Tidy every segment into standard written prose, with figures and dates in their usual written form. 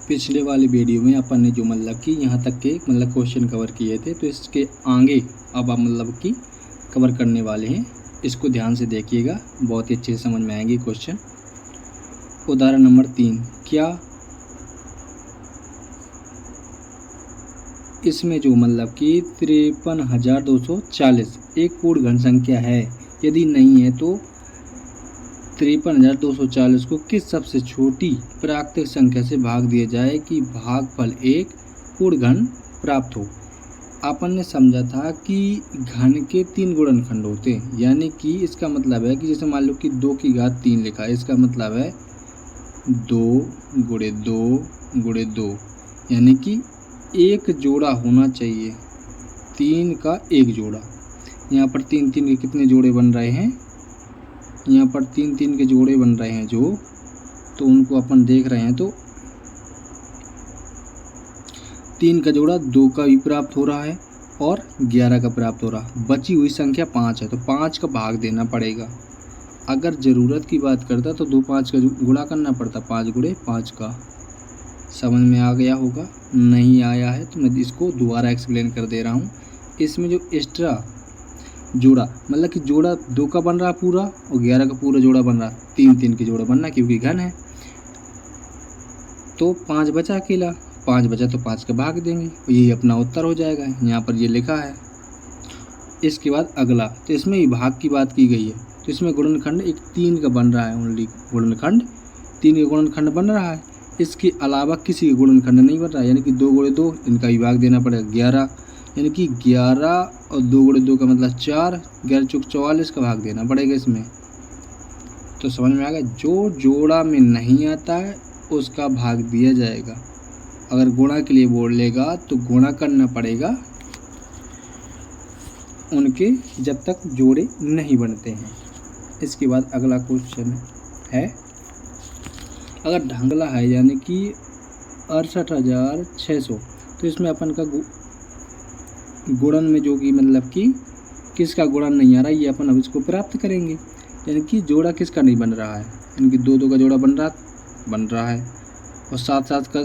पिछले वाले वीडियो में अपन ने जो मतलब कि यहाँ तक के मतलब क्वेश्चन कवर किए थे, तो इसके आगे अब आप मतलब कि कवर करने वाले हैं। इसको ध्यान से देखिएगा, बहुत ही अच्छे से समझ में आएंगे क्वेश्चन। उदाहरण नंबर 3, क्या इसमें जो मतलब कि 53,240 एक पूर्ण घन संख्या है? यदि नहीं है तो 53,240 को किस सबसे छोटी प्राकृतिक संख्या से भाग दिया जाए कि भागफल एक पूर्ण घन प्राप्त हो। अपन ने समझा था कि घन के 3 गुणनखंड होते हैं, यानी कि इसका मतलब है कि जैसे मान लो कि 2 की घात 3 लिखा है, इसका मतलब है 2 गुणे 2 गुणे 2, यानी कि एक जोड़ा होना चाहिए, 3 का एक जोड़ा। यहाँ पर 3 के कितने जोड़े बन रहे हैं? यहाँ पर 3 के जोड़े बन रहे हैं जो, तो उनको अपन देख रहे हैं। तो 3 का जोड़ा 2 का भी प्राप्त हो रहा है और 11 का प्राप्त हो रहा। बची हुई संख्या 5 है, तो 5 का भाग देना पड़ेगा। अगर ज़रूरत की बात करता तो 2 5 का गुणा करना पड़ता, 5 गुणे 5 का। समझ में आ गया होगा? नहीं आया है तो मैं इसको दोबारा एक्सप्लेन कर दे रहा हूँ। इसमें जो एक्स्ट्रा जोड़ा मतलब कि जोड़ा 2 का बन रहा पूरा और 11 का पूरा जोड़ा बन रहा, 3 के जोड़ा बनना क्योंकि घन है। तो 5 बचा अकेला, 5 बचा तो 5 का भाग देंगे, यही अपना उत्तर हो जाएगा। यहाँ पर ये लिखा है। इसके बाद अगला, तो इसमें ही भाग की बात की गई है, तो इसमें गुणनखंड एक 3 का बन रहा है, ओनली गुणनखंड 3 का गुणनखंड बन रहा है। इसके अलावा किसी का गुणनखंड नहीं बन रहा है, यानी कि 2 गुणे 2 इनका भी भाग देना पड़ेगा 11, यानी कि 11 और 2 गुणे 2 का मतलब 4, 11 चौक 44 का भाग देना पड़ेगा इसमें। तो समझ में आ गया, जो जोड़ा में नहीं आता है उसका भाग दिया जाएगा। अगर गुणा के लिए बोलेगा तो गुणा करना पड़ेगा उनके जब तक जोड़े नहीं बनते हैं। इसके बाद अगला क्वेश्चन है, अगर ढंगला है यानी कि 68,600, तो इसमें अपन का गुणन में जो कि मतलब कि किसका गुणन नहीं आ रहा, ये अपन अब इसको प्राप्त करेंगे। यानी कि जोड़ा किसका नहीं बन रहा है, यानी कि 2 का जोड़ा बन रहा है और 7 का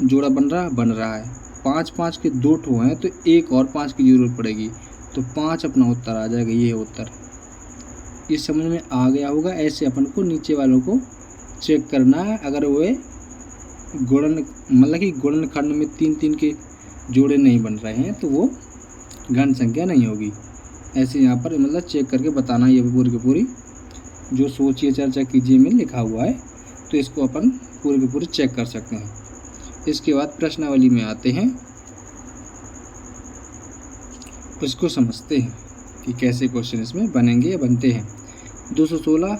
जोड़ा बन रहा है। 5 के 2 ठो हैं तो एक और 5 की जरूरत पड़ेगी, तो 5 अपना उत्तर आ जाएगा। ये उत्तर इस समझ में आ गया होगा। ऐसे अपन को नीचे वालों को चेक करना है। अगर वे गुणन मतलब कि गुणनखंड में 3 के जोड़े नहीं बन रहे हैं तो वो घन संख्या नहीं होगी। ऐसे यहाँ पर मतलब चेक करके बताना, ये पूरी की पूरी जो सोचिए चर्चा कीजिए में लिखा हुआ है, तो इसको अपन पूरी की पूरी चेक कर सकते हैं। इसके बाद प्रश्नावली में आते हैं, उसको समझते हैं कि कैसे क्वेश्चन इसमें बनेंगे या बनते हैं। 216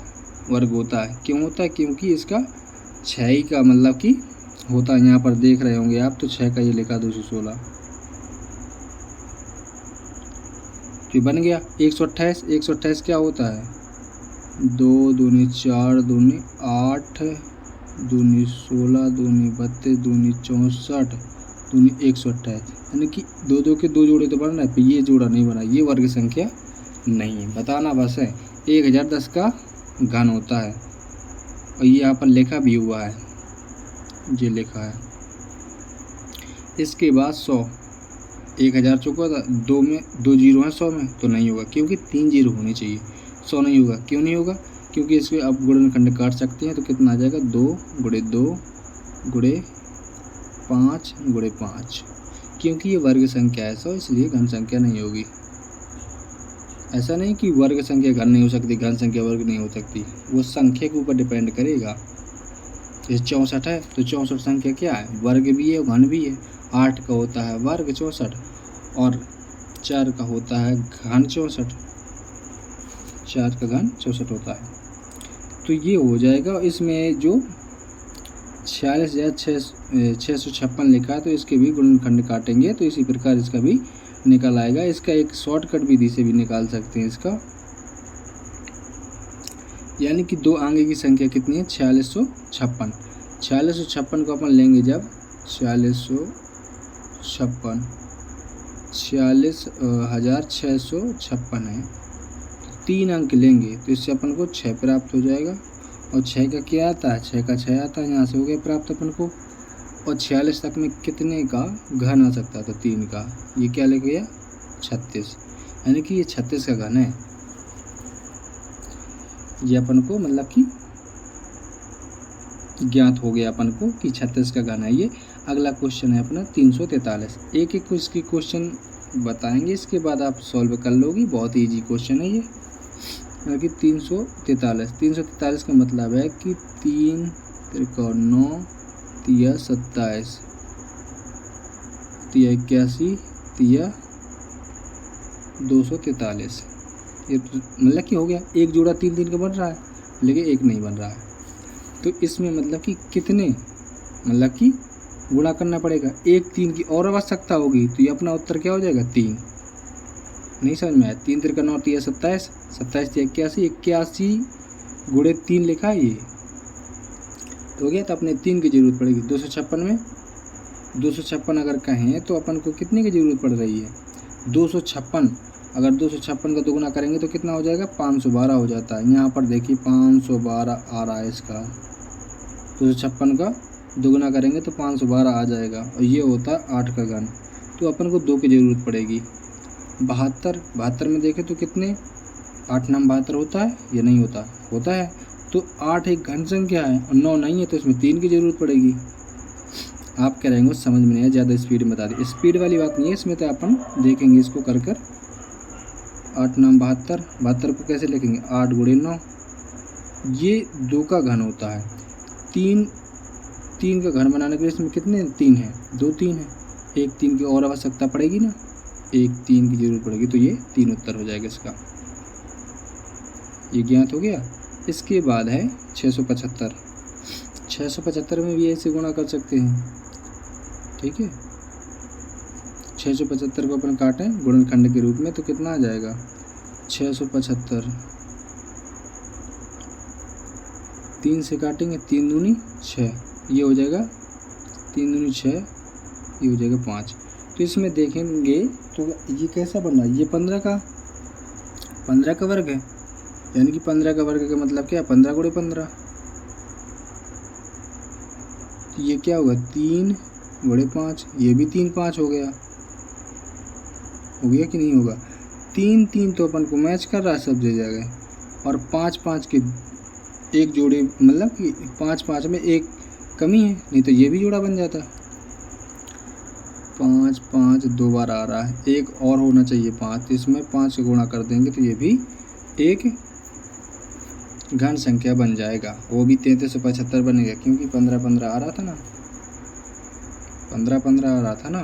वर्ग होता है, क्यों होता है? क्योंकि इसका 6 का मतलब कि होता है। यहाँ पर देख रहे होंगे आप, तो 6 का ये लिखा 216, तो बन गया 128। 128 क्या होता है? 2 दूनी 4 दूनी 8 दूनी 16 दूनी 32 दूनी 64 दूनी 128, यानी कि 2 के 2 जोड़े तो बन रहा है, पर ये जोड़ा नहीं बना, ये वर्ग संख्या नहीं है। बताना बस है। 1010 का घन होता है और ये यहाँ पर लिखा भी हुआ है, ये लिखा है। इसके बाद 100, 1000 चुका था, 2 में 2 जीरो हैं 100 में, तो नहीं होगा क्योंकि 3 जीरो होनी चाहिए। 100 नहीं होगा, क्यों नहीं होगा? क्योंकि इसके अब गुणनखंड काट सकते हैं, तो कितना आ जाएगा? 2 गुणे 2 गुणे 5 गुणे 5, क्योंकि ये वर्ग संख्या है 100, इसलिए घन संख्या नहीं होगी। ऐसा नहीं कि वर्ग संख्या घन नहीं हो सकती, घन संख्या वर्ग नहीं हो सकती, वो संख्या के ऊपर डिपेंड करेगा। जैसे 64 है तो 64 संख्या क्या है? वर्ग भी है घन भी है। 8 का होता है वर्ग 64 और 4 का होता है घन 64, 4 का घन 64 होता है। तो ये हो जाएगा। इसमें जो 46,656 लिखा है, तो इसके भी गुणनखंड काटेंगे तो इसी प्रकार इसका भी निकल आएगा। इसका एक शॉर्टकट विधि से भी निकाल सकते हैं इसका, यानी कि 2 आगे की संख्या कितनी है? 4656। 4656 को अपन लेंगे जब 46,656 है, 3 अंक लेंगे तो इससे अपन को 6 प्राप्त हो जाएगा। और 6 का क्या आता है? 6 का 6 आता है, यहाँ से हो गया प्राप्त अपन को। और 46 तक में कितने का घन आ सकता है? तो 3 का। ये क्या ले गया? 36, यानी कि ये 36 का घन है। ये अपन को मतलब कि ज्ञात हो गया अपन को कि 36 का घन है ये। अगला क्वेश्चन है अपना 343। एक एक इसकी क्वेश्चन बताएंगे, इसके बाद आप सॉल्व कर लोगी। बहुत ईजी क्वेश्चन है ये। मतलब कि 343 का मतलब है कि 3 त्रिकोण 9 तिया 27 तिया 81 तिया 243। ये मतलब कि हो गया। एक जोड़ा 3 3 का बन रहा है, लेकिन एक नहीं बन रहा है। तो इसमें मतलब कि कितने मतलब कि गुणा करना पड़ेगा? एक 3 की और आवश्यकता होगी। तो ये अपना उत्तर क्या हो जाएगा? 3। नहीं समझ में आया? 3 त्रिकोण 9 तिया 27 27 तिया 81 81 गुणे 3 लिखा है ये। तो हो गया। तो अपने 3 की जरूरत पड़ेगी। 256 में 256 अगर कहें तो अपन को कितने की जरूरत पड़ रही है? 256। अगर 256 का दोगुना करेंगे तो कितना हो जाएगा? 512 हो जाता है। यहाँ पर देखिए 512 आ रहा है इसका। 256 का दोगुना करेंगे तो 512 आ जाएगा, और ये होता है 8 का घन। तो अपन को 2 की ज़रूरत पड़ेगी। 72 में देखें तो कितने? 8 9 72 होता है या नहीं होता? होता है। तो 8 एक घन संख्या है और 9 नहीं है, तो इसमें 3 की ज़रूरत पड़ेगी। आप कह रहेंगे समझ में नहीं है, ज़्यादा स्पीड में बता दी। स्पीड वाली बात नहीं है इसमें, तो अपन देखेंगे इसको कर 8 9 72 को कैसे लिखेंगे? 8 गुणे 9। ये 2 का घन होता है। 3 का घन बनाने के लिए इसमें कितने 3 हैं? 2 3 है। एक 3 की और आवश्यकता पड़ेगी ना, एक 3 की जरूरत पड़ेगी। तो ये 3 उत्तर हो जाएगा इसका। ये ज्ञात हो गया। इसके बाद है 675। 675 में भी ऐसे गुणा कर सकते हैं। ठीक है, 675 को अपन काटें गुणनखंड के रूप में तो कितना आ जाएगा? 675 3 से काटेंगे, 3 दूनी 6, ये हो जाएगा 3 दूनी 6, ये हो जाएगा 5। तो इसमें देखेंगे तो ये कैसा बन रहा है? ये 15 का वर्ग है, यानी कि 15 का वर्ग का मतलब क्या? 15 गुणे 15। तो ये क्या होगा? 3 गुणे 5। ये भी 3 5 हो गया कि नहीं होगा? 3 3 तो अपन को मैच कर रहा है सब जगह, और 5 5 के एक जोड़े मतलब कि 5 5 में एक कमी है, नहीं तो ये भी जोड़ा बन जाता। 5 5 2 बार आ रहा है, एक और होना चाहिए 5। इसमें 5 से गुणा कर देंगे तो ये भी एक घन संख्या बन जाएगा। वो भी 3375 बनेगा, क्योंकि 15 15 आ रहा था ना, 15 15 आ रहा था ना।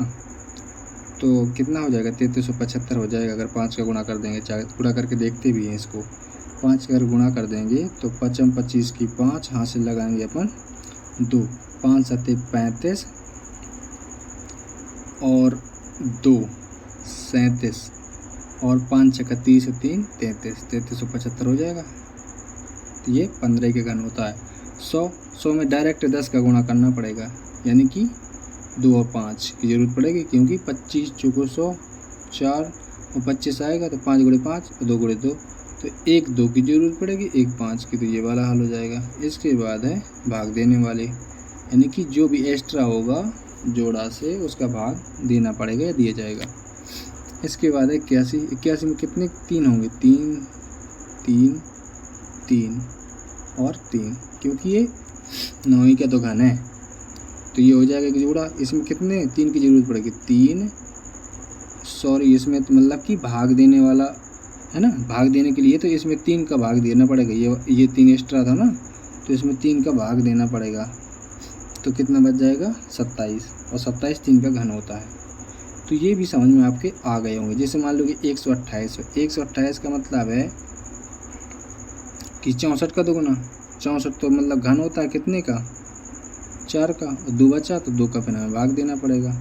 तो कितना हो जाएगा? 3375 हो जाएगा अगर 5 का गुणा कर देंगे। चाहे गुणा करके देखते भी हैं इसको। 5 का अगर गुणा कर देंगे तो 5 25 की 5 हासिल लगाएंगे अपन 2, 5 7 35 और 2 37 और 5 6 30 3 33 3375 हो जाएगा। तो ये 15 के घन होता है। 100 में डायरेक्ट 10 का गुणा करना पड़ेगा, यानी कि 2 और 5 की ज़रूरत पड़ेगी, क्योंकि 25 चौको 100 4 और 25 आएगा तो 5 गुणे 5 और 2 गुणे 2, तो 1 2 की ज़रूरत पड़ेगी, 1 5 की। तो ये वाला हल हो जाएगा। इसके बाद है भाग देने वाले, यानी कि जो भी एक्स्ट्रा होगा जोड़ा से उसका भाग देना पड़ेगा या दिया जाएगा। इसके बाद है 81 में कितने 3 होंगे? 3 3 3 और 3, क्योंकि ये 9 का तो घन है, तो ये हो जाएगा कि जोड़ा। इसमें कितने 3 की ज़रूरत पड़ेगी? 3 सॉरी इसमें तो मतलब कि भाग देने वाला है ना, भाग देने के लिए तो इसमें 3 का भाग देना पड़ेगा। ये 3 एक्स्ट्रा था ना, तो इसमें 3 का भाग देना पड़ेगा। तो कितना बच जाएगा? 27, और 27 3 का घन होता है। तो ये भी समझ में आपके आ गए होंगे। जैसे मान लो कि 128 का मतलब है कि 64 का दोगुना। 64 तो मतलब घन होता है कितने का? 4 का, और 2 बचा तो 2 का फिर हमें भाग देना पड़ेगा।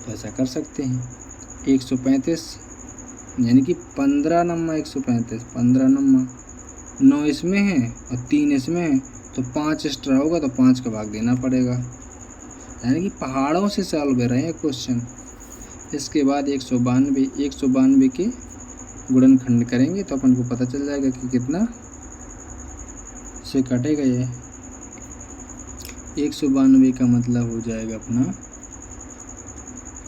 तो ऐसा कर सकते हैं। 135 यानी कि 15 नम्मा 135, 15 नम्मा 9 इसमें है और 3 इसमें है, तो 5 एक्स्ट्रा होगा तो 5 का भाग देना पड़ेगा। यानी कि पहाड़ों से सॉल्व कर रहे हैं क्वेश्चन। इसके बाद 192 के गुणनखंड करेंगे तो अपन को पता चल जाएगा कि कितना से कटेगा ये। 192 का मतलब हो जाएगा अपना,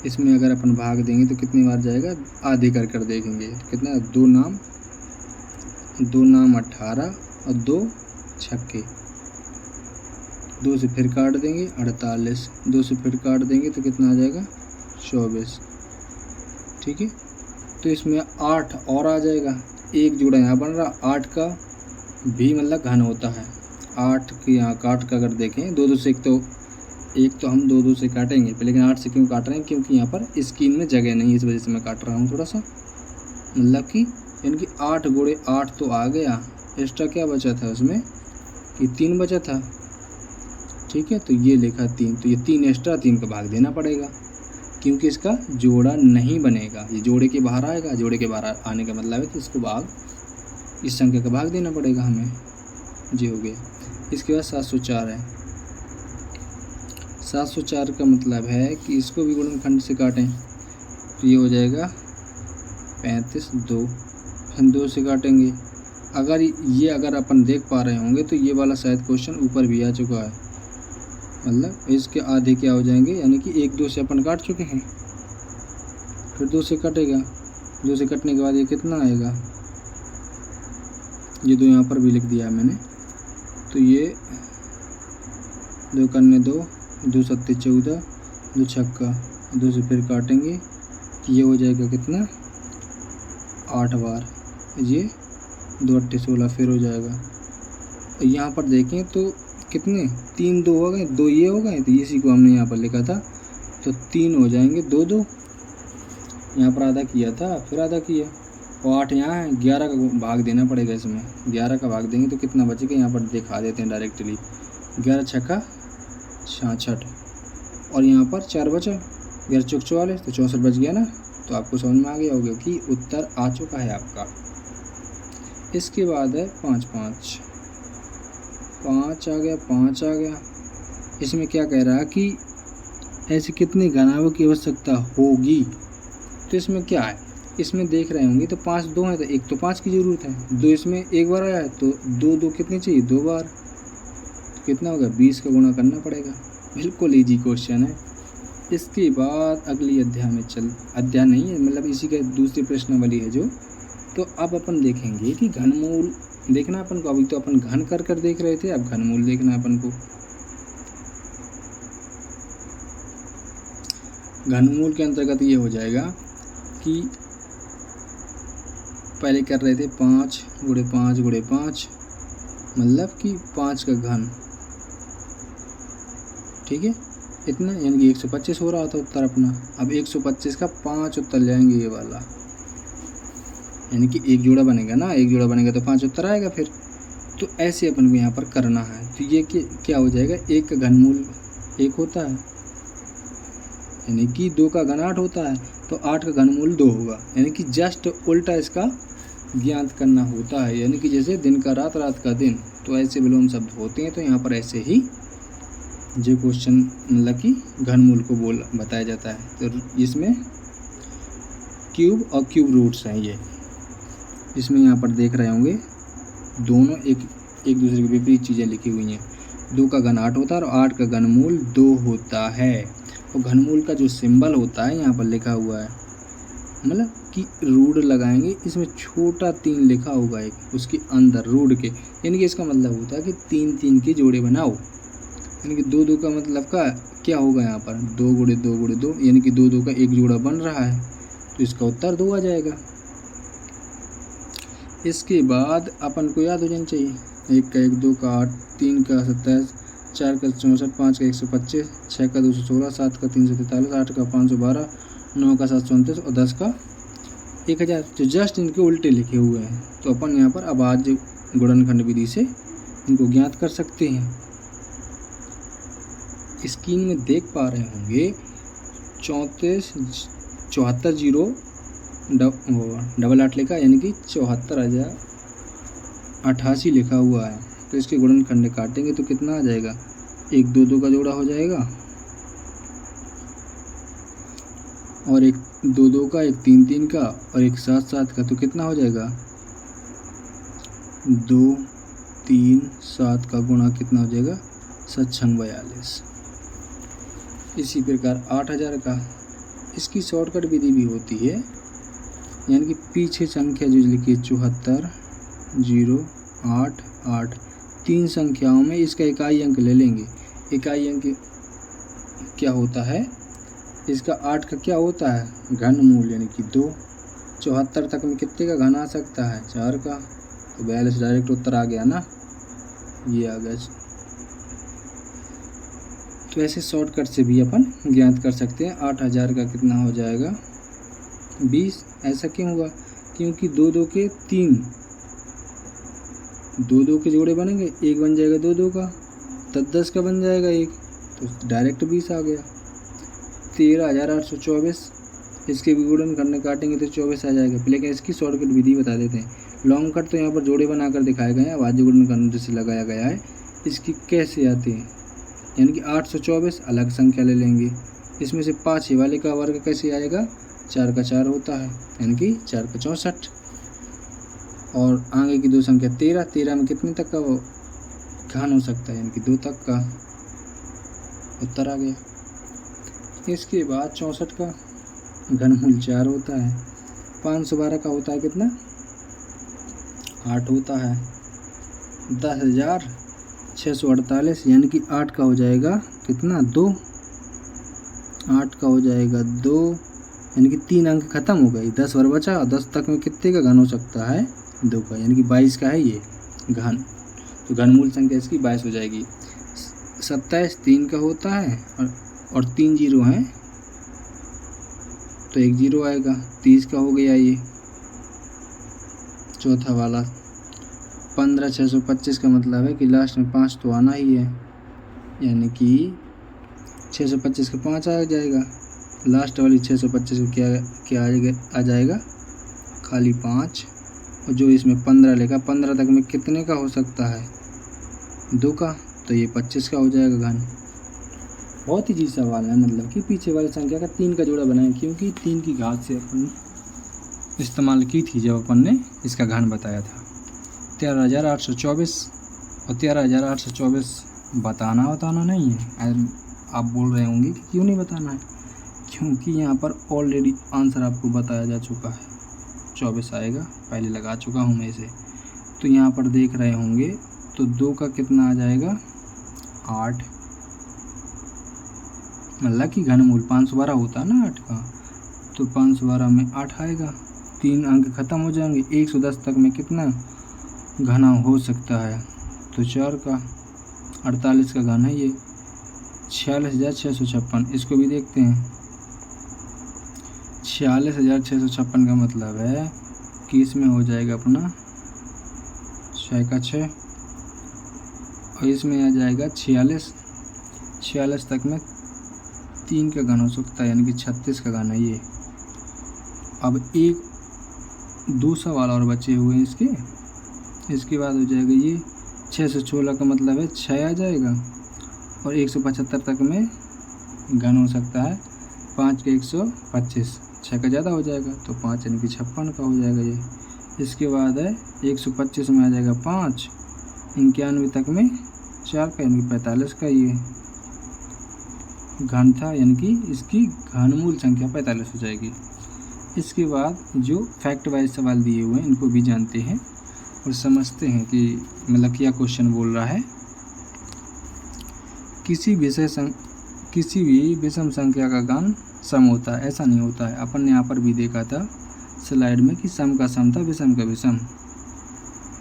इसमें अगर अपन भाग देंगे तो कितनी बार जाएगा, आधे कर देखेंगे कितना, 2 नाम 18 और 2 छक्के, 2 से फिर काट देंगे 48, 2 से फिर काट देंगे तो कितना आ जाएगा 24। ठीक है, तो इसमें 8 और आ जाएगा, एक जोड़ा यहाँ बन रहा, 8 का भी मतलब घन होता है। 8 की यहाँ काट का अगर देखें 2 से एक तो हम 2 से काटेंगे, लेकिन 8 से क्यों काट रहे हैं, क्योंकि यहाँ पर स्क्रीन में जगह नहीं है, इस वजह से मैं काट रहा हूँ थोड़ा सा। मतलब कि इनकी 8 गुणे 8 तो आ गया, एक्स्ट्रा क्या बचा था उसमें कि 3 बचा था। ठीक है, तो ये लिखा 3, तो ये 3 एक्स्ट्रा, 3 का भाग देना पड़ेगा क्योंकि इसका जोड़ा नहीं बनेगा, ये जोड़े के बाहर आएगा। जोड़े के बाहर आने का मतलब है कि इसको भाग, इस संख्या का भाग देना पड़ेगा हमें। जी हो गया। इसके बाद 704 है। 704 का मतलब है कि इसको भी गुणनखंड से काटें तो ये हो जाएगा 35, 2, फिर 2 से काटेंगे। अगर अपन देख पा रहे होंगे तो ये वाला शायद क्वेश्चन ऊपर भी आ चुका है, मतलब इसके आधे क्या हो जाएंगे, यानी कि 1, 2 से अपन काट चुके हैं, फिर 2 से कटेगा। 2 से कटने के बाद ये कितना आएगा, ये 2 यहाँ पर भी लिख दिया है मैंने, तो ये 2 करने 2, 2 सत्ते 14, 2 छक्का, 2 से फिर काटेंगे तो ये हो जाएगा कितना 8 बार, ये 2 8 16 फिर हो जाएगा। यहाँ पर देखें तो कितने 3 2 हो गए, 2 ये हो गए, तो इसी को हमने यहाँ पर लिखा था, तो 3 हो जाएंगे, 2 2 यहाँ पर आधा किया था, फिर आधा किया, और 8 यहाँ है, 11 का भाग देना पड़ेगा इसमें। 11 का भाग देंगे तो कितना बचेगा, यहाँ पर दिखा देते हैं डायरेक्टली, 11 छक्का 66, और यहाँ पर 4 बचा, 11 चौक 44, तो 64 बच गया ना। तो आपको समझ में आ गया होगा कि उत्तर आ चुका है आपका। इसके बाद है 5 5 5 आ गया, 5 आ गया। इसमें क्या कह रहा है कि ऐसे कितने घनाभों की आवश्यकता होगी, तो इसमें क्या है, इसमें देख रहे होंगे तो 5 2 है, तो एक तो 5 की ज़रूरत है, 2 इसमें एक बार आया है, तो 2 2 कितने चाहिए, 2 बार, तो कितना होगा 20 का गुणा करना पड़ेगा। बिल्कुल ईजी क्वेश्चन है। इसके बाद अगली अध्याय में अध्याय नहीं है, मतलब इसी का दूसरे प्रश्नावली है जो, तो अब अपन देखेंगे कि घनमूल देखना अपन को। अभी तो अपन घन कर देख रहे थे, अब घनमूल देखना अपन को। घनमूल के अंतर्गत ये हो जाएगा कि पहले कर रहे थे 5 गुणे 5 गुणे 5, मतलब कि 5 का घन, ठीक है, इतना, यानी कि 125 हो रहा था उत्तर अपना। अब 125 का 5 उत्तर जाएंगे ये वाला, यानी कि एक जोड़ा बनेगा ना, एक जोड़ा बनेगा तो 5 उत्तर आएगा फिर। तो ऐसे अपन को यहाँ पर करना है। तो ये क्या हो जाएगा, 1 का घनमूल 1 होता है, यानी कि 2 का घन 8 होता है, तो 8 का घनमूल 2 होगा, यानी कि जस्ट उल्टा इसका ज्ञात करना होता है, यानी कि जैसे दिन का रात, रात का दिन, तो ऐसे विलोम शब्द होते हैं। तो यहाँ पर ऐसे ही जो क्वेश्चन मतलब कि घनमूल को बताया जाता है। तो इसमें क्यूब और क्यूब रूट्स हैं ये, इसमें यहाँ पर देख रहे होंगे दोनों एक दूसरे के विपरीत चीज़ें लिखी हुई हैं। 2 का घन 8 होता है और 8 का घनमूल 2 होता है। और घनमूल का जो सिंबल होता है यहाँ पर लिखा हुआ है, मतलब कि रूढ़ लगाएंगे, इसमें छोटा 3 लिखा होगा एक, उसके अंदर रूढ़ के, यानी कि इसका मतलब होता है कि 3 3 के जोड़े बनाओ, यानी कि 2 2 का मतलब का क्या होगा यहाँ पर 2 गुणे 2 गुणे 2, यानी कि 2 2 का एक जोड़ा बन रहा है, तो इसका उत्तर 2 आ जाएगा। इसके बाद अपन को याद हो जाना चाहिए, 1 का 1, 2 का 8, 3 का 27, 4 का 64, 5 का 125, 6 का 216, 7 का 343, 8 का 512, 9 का 729 और 10 का 1000। तो जस्ट इनके उल्टे लिखे हुए हैं, तो अपन यहाँ पर अभाज्य गुणनखंड विधि से इनको ज्ञात कर सकते हैं। स्क्रीन में देख पा रहे होंगे 74 जीरो 88 लिखा, यानी कि 74,088 लिखा हुआ है। तो इसके गुणनखंड काटेंगे तो कितना आ जाएगा, 1 2 2 का जोड़ा हो जाएगा, और 1 2 2 का, 1 3 3 का, और 1 7 7 का, तो कितना हो जाएगा 2 3 7 का गुणा कितना हो जाएगा सत्संग 42। इसी प्रकार 8000 का, इसकी शॉर्टकट विधि भी होती है, यानी कि पीछे संख्या जो लिखी 74 0 8 8, 3 संख्याओं में इसका इकाई अंक ले लेंगे। इकाई अंक क्या होता है इसका? 8 का क्या होता है? घनमूल, यानी कि 2। 74 तक में कितने का घन आ सकता है? 4 का। तो 42 डायरेक्ट उत्तर आ गया ना, ये आ गया। तो ऐसे शॉर्टकट से भी अपन ज्ञात कर सकते हैं। 8000 का कितना हो जाएगा? 20। ऐसा क्यों हुआ? क्योंकि 2 2 के 3, 2 2 के जोड़े बनेंगे, एक बन जाएगा 2 2 का, 10 10 का बन जाएगा एक, तो डायरेक्ट 20 आ गया। 13824, इसके भी गुणन करने काटेंगे तो 24 आ जाएगा। लेकिन इसकी शॉर्टकट विधि बता देते हैं। लॉन्ग कट तो यहाँ पर जोड़े बनाकर दिखाए गए हैं, अभाज्य गुणन करने से लगाया गया है। इसकी कैसे आते हैं? यानी कि 824 अलग संख्या ले लेंगे, इसमें से 5 वाले का वर्ग कैसे आएगा? 4 का 4 होता है, यानी कि 4 का 64। और आगे की 2 संख्या 13, 13 में कितने तक का वो घन हो सकता है? यानी कि 2 तक का। उत्तर आ गया। इसके बाद 64 का घनमूल 4 होता है। 512 का होता है कितना? 8 होता है। 10,648, यानी कि 8 का हो जाएगा कितना? 2। 8 का हो जाएगा 2, यानी कि 3 अंक खत्म हो गई, 10 और बचा। 10 तक में कितने का घन हो सकता है? 2 का, यानी कि 22 का है ये घन। तो घनमूल संख्या इसकी 22 हो जाएगी। 27 3 का होता है और 3 जीरो हैं, तो 1 जीरो आएगा। 30 का हो गया ये चौथा वाला। 15,625 का मतलब है कि लास्ट में 5 तो आना ही है, यानी कि 625 का 5 आ जाएगा। लास्ट वाली 625 को क्या आ जाएगा? खाली 5। और जो इसमें 15 लिखा, 15 तक में कितने का हो सकता है? 2 का, तो ये 25 का हो जाएगा घन। बहुत ही जी सवाल है, मतलब कि पीछे वाली संख्या का 3 का जोड़ा बनाएं, क्योंकि 3 की घात से अपन इस्तेमाल की थी जब अपन ने इसका घन बताया था। 13,824 और 13,824 बताना नहीं है। आप बोल रहे होंगे कि क्यों नहीं बताना है? क्योंकि यहाँ पर ऑलरेडी आंसर आपको बताया जा चुका है। 24 आएगा, पहले लगा चुका हूँ मैं इसे। तो यहाँ पर देख रहे होंगे, तो 2 का कितना आ जाएगा? 8। मतलब कि घनमूल 512 होता है ना 8 का, तो 512 में 8 आएगा। 3 अंक खत्म हो जाएंगे। 110 तक में कितना घना हो सकता है? तो 4 का। 48 का घन है ये। 46,656, इसको भी देखते हैं। 46,656 का मतलब है कि इसमें हो जाएगा अपना 6 का 6, और इसमें आ जाएगा 46। 46 तक में 3 का घन हो सकता है, यानी कि 36 का घन है ये। अब एक दूसरा वाला और बचे हुए हैं इसके बाद हो जाएगा ये 616 का मतलब है 6 आ जाएगा, और 175 तक में घन हो सकता है 5 का 125, 6 का ज़्यादा हो जाएगा, तो 5 यानी कि 56 का हो जाएगा ये। इसके बाद है 125 में आ जाएगा 5, 91 तक में 4 का, यानी कि 45 का ये घन था, यानी कि इसकी घनमूल संख्या 45 हो जाएगी। इसके बाद जो फैक्ट वाइज सवाल दिए हुए हैं इनको भी जानते हैं और समझते हैं कि मतलब क्या क्वेश्चन बोल रहा है। किसी भी विषम संख्या का घन सम होता है, ऐसा नहीं होता है। अपन ने यहाँ पर भी देखा था स्लाइड में कि सम का सम था, विषम का विषम।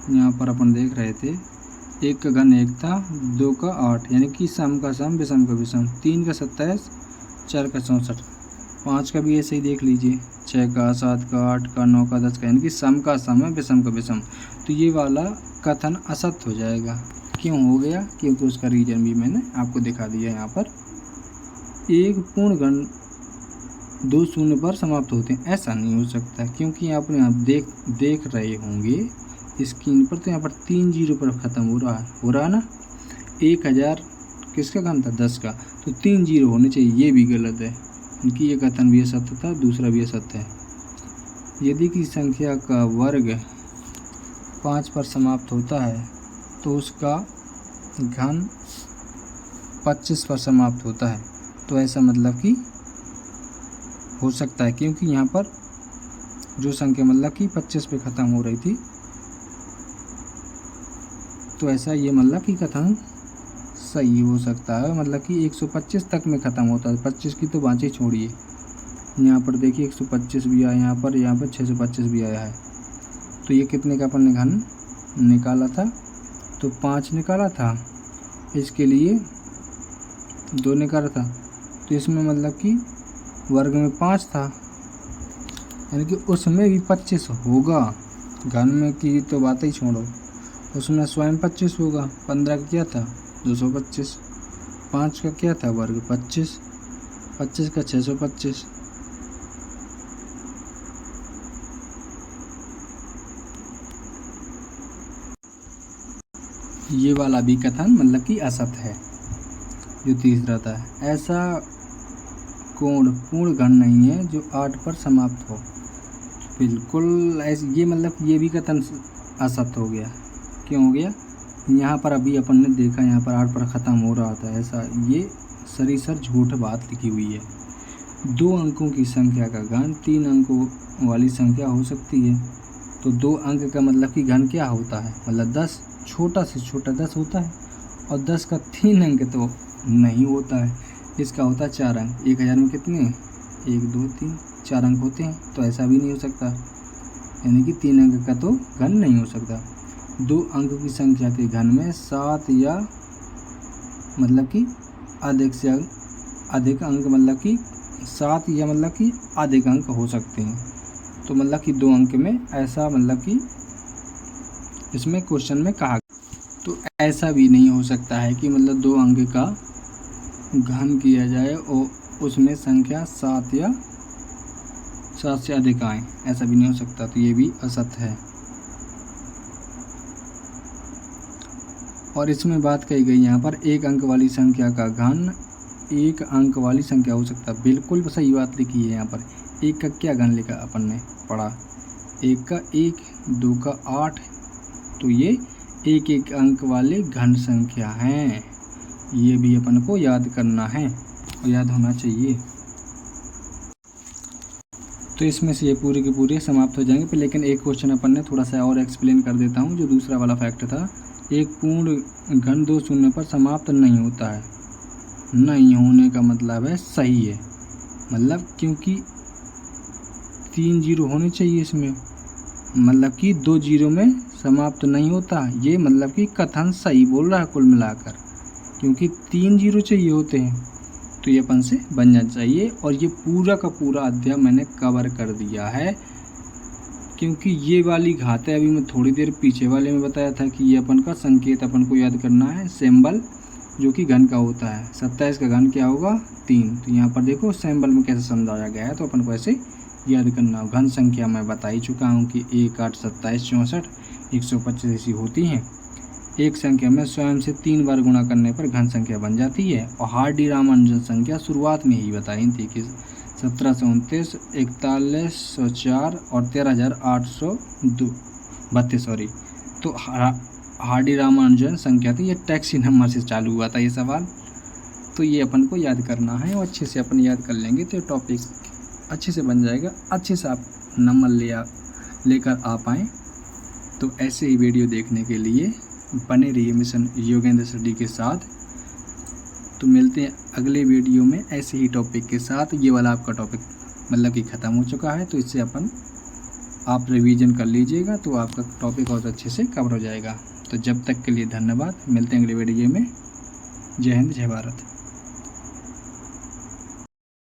यहाँ पर अपन देख रहे थे 1 का घन 1 था, 2 का 8, यानी कि सम का सम विषम का विषम। 3 का 27, 4 का 64, 5 का भी ऐसे ही देख लीजिए, 6 का 7 का 8 का 9 का 10 का, यानी कि सम का सम है विषम का विषम। तो ये वाला कथन असत्य हो जाएगा। क्यों हो गया? क्योंकि उसका रीजन भी मैंने आपको दिखा दिया। यहाँ पर एक पूर्ण घन 2 शून्य पर समाप्त होते हैं, ऐसा नहीं हो सकता, क्योंकि आप देख रहे होंगे स्क्रीन पर, तो यहाँ पर 3 जीरो पर ख़त्म हो रहा है ना। 1000 किसका घन था? 10 का, तो 3 जीरो होने चाहिए, ये भी गलत है, क्योंकि ये कथन भी असत्य था, दूसरा भी असत्य है। यदि किसी संख्या का वर्ग 5 पर समाप्त होता है तो उसका घन 25 पर समाप्त होता है। तो ऐसा मतलब कि हो सकता है, क्योंकि यहाँ पर जो संख्या मतलब कि 25 पे ख़त्म हो रही थी, तो ऐसा ये मतलब कि कथन सही हो सकता है। मतलब कि 125 तक में ख़त्म होता है। 25 की तो बात ही छोड़िए, यहाँ पर देखिए 125 भी आया, यहाँ पर 625 भी आया है। तो ये कितने का अपन ने घन निकाला था? तो 5 निकाला था, इसके लिए 2 निकाला था। तो इसमें मतलब कि वर्ग में 5 था, यानी कि उसमें भी 25 होगा। घन में की तो बात ही छोड़ो, उसमें स्वयं 25 होगा। 15 का क्या था? 225। 5 का क्या था? वर्ग 25। 25 का 625। ये वाला भी कथन मतलब कि असत्य है। जो तीसरा था, ऐसा कोण पूर्ण घन नहीं है जो 8 पर समाप्त हो। बिल्कुल ऐसे, ये मतलब ये भी कथन असत्य हो गया। क्यों हो गया? यहाँ पर अभी अपन ने देखा, यहाँ पर 8 पर ख़त्म हो रहा था। ऐसा ये सरासर झूठ बात लिखी हुई है। 2 अंकों की संख्या का घन 3 अंकों वाली संख्या हो सकती है। तो 2 अंक का मतलब कि घन क्या होता है? मतलब 10, छोटा से छोटा 10 होता है, और 10 का 3 अंक तो नहीं होता है। इसका होता है 4 अंक। 1000 में कितने? 1 2 3 4 अंक होते हैं। तो ऐसा भी नहीं हो सकता, यानी कि 3 अंक का तो घन नहीं हो सकता। 2 अंक की संख्या के घन में 7 या मतलब कि अधिक से अधिक अंक, मतलब कि 7 या मतलब कि अधिक अंक हो सकते हैं। तो मतलब कि 2 अंक में ऐसा, मतलब कि इसमें क्वेश्चन में कहा। तो ऐसा भी नहीं हो सकता है कि मतलब 2 अंक का घन किया जाए और उसमें संख्या 7 या 7 से अधिक आए, ऐसा भी नहीं हो सकता। तो ये भी असत्य है। और इसमें बात कही गई यहाँ पर 1 अंक वाली संख्या का घन 1 अंक वाली संख्या हो सकता है। बिल्कुल सही बात लिखी है यहाँ पर। 1 का क्या घन लिखा अपन ने पढ़ा? 1 का 1, 2 का 8। तो ये 1 अंक वाले घन संख्या हैं। ये भी अपन को याद करना है और याद होना चाहिए। तो इसमें से ये पूरे के पूरे समाप्त हो जाएंगे। पर लेकिन एक क्वेश्चन अपन ने थोड़ा सा और एक्सप्लेन कर देता हूँ। जो दूसरा वाला फैक्ट था, एक पूर्ण घन 2 शून्य पर समाप्त नहीं होता है। नहीं होने का मतलब है सही है, मतलब क्योंकि 3 जीरो होने चाहिए इसमें, मतलब कि 2 जीरो में समाप्त नहीं होता। ये मतलब कि कथन सही बोल रहा है कुल मिलाकर, क्योंकि 3 जीरो चाहिए होते हैं। तो ये अपन से बन जाना चाहिए। और ये पूरा का पूरा अध्याय मैंने कवर कर दिया है, क्योंकि ये वाली घातें अभी मैं थोड़ी देर पीछे वाले में बताया था कि ये अपन का संकेत अपन को याद करना है, सिंबल जो कि घन का होता है। 27 का घन क्या होगा? 3। तो यहाँ पर देखो सिंबल में कैसे समझाया गया है, तो अपन को ऐसे याद करना हो। घन संख्या मैं बता ही चुका हूँ कि 1 8 27 64 125 ऐसी होती हैं। एक संख्या में स्वयं से 3 बार गुणा करने पर घन संख्या बन जाती है। और हार्डी रामानुजन संख्या शुरुआत में ही बताई थी कि 1729, 4104 और 13832 सॉरी। तो हार्डी रामानुजन संख्या थी, ये टैक्सी नंबर से चालू हुआ था ये सवाल। तो ये अपन को याद करना है, और अच्छे से अपन याद कर लेंगे तो टॉपिक अच्छे से बन जाएगा। अच्छे से आप नंबर लेकर आ पाएँ। तो ऐसे ही वीडियो देखने के लिए बने रहिए मिशन योगेंद्र स्टडी के साथ। तो मिलते हैं अगले वीडियो में ऐसे ही टॉपिक के साथ। ये वाला आपका टॉपिक मतलब कि ख़त्म हो चुका है, तो इससे आप रिवीजन कर लीजिएगा, तो आपका टॉपिक बहुत अच्छे से कवर हो जाएगा। तो जब तक के लिए धन्यवाद। मिलते हैं अगले वीडियो में। जय हिंद, जय भारत।